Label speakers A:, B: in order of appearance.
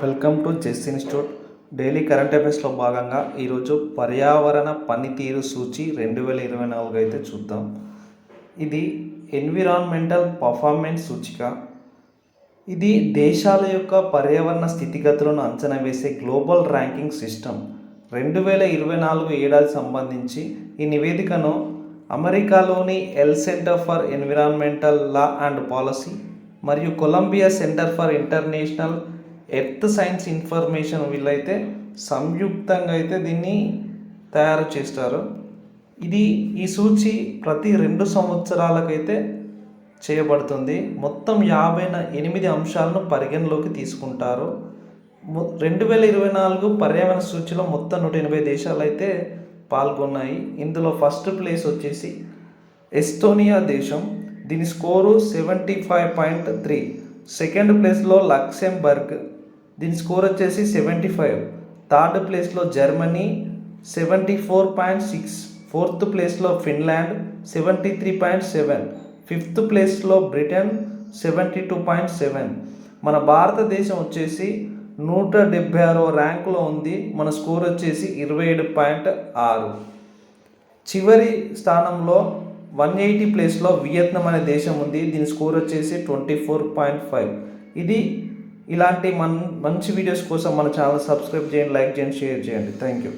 A: Welcome to chess institute. Daily current అఫైర్స్లో భాగంగా ఈరోజు పర్యావరణ పనితీరు సూచి 2024 అయితే చూద్దాం. ఇది ఎన్విరాన్మెంటల్ పర్ఫార్మెన్స్ సూచిక. ఇది దేశాల యొక్క పర్యావరణ స్థితిగతులను అంచనా వేసే గ్లోబల్ ర్యాంకింగ్ సిస్టమ్. 2024 ఏడాది సంబంధించి ఈ నివేదికను అమెరికాలోని Yale center for environmental law and policy మరియు Columbia center for international earth science information వీళ్ళైతే సంయుక్తంగా అయితే దీన్ని తయారు చేస్తారు. ఈ సూచి ప్రతి 2 సంవత్సరాలకైతే చేయబడుతుంది. మొత్తం 58 అంశాలను పరిగణలోకి తీసుకుంటారు. 2024 పర్యావరణ సూచిలో మొత్తం 180 దేశాలు అయితే పాల్గొన్నాయి. ఇందులో ఫస్ట్ ప్లేస్ వచ్చేసి ఎస్తోనియా దేశం, దీని స్కోరు 75.3. సెకండ్ ప్లేస్లో లక్సెంబర్గ్, దీని స్కోర్ వచ్చేసి 75. థర్డ్ ప్లేస్లో జర్మనీ 74.6. ఫోర్త్ ప్లేస్లో ఫిన్లాండ్ 73.7. ఫిఫ్త్ ప్లేస్లో బ్రిటన్ 72.7. మన భారతదేశం వచ్చేసి 176వ ర్యాంకులో ఉంది. మన స్కోర్ వచ్చేసి 27.6. చివరి స్థానంలో 180 ప్లేస్లో వియత్నాం అనే దేశం ఉంది. దీని స్కోర్ వచ్చేసి 24.5. ఇలాంటి మంచి వీడియోస్ కోసం మన ఛానల్ సబ్స్క్రైబ్ చేయండి, లైక్ చేయండి, షేర్ చేయండి. Thank you.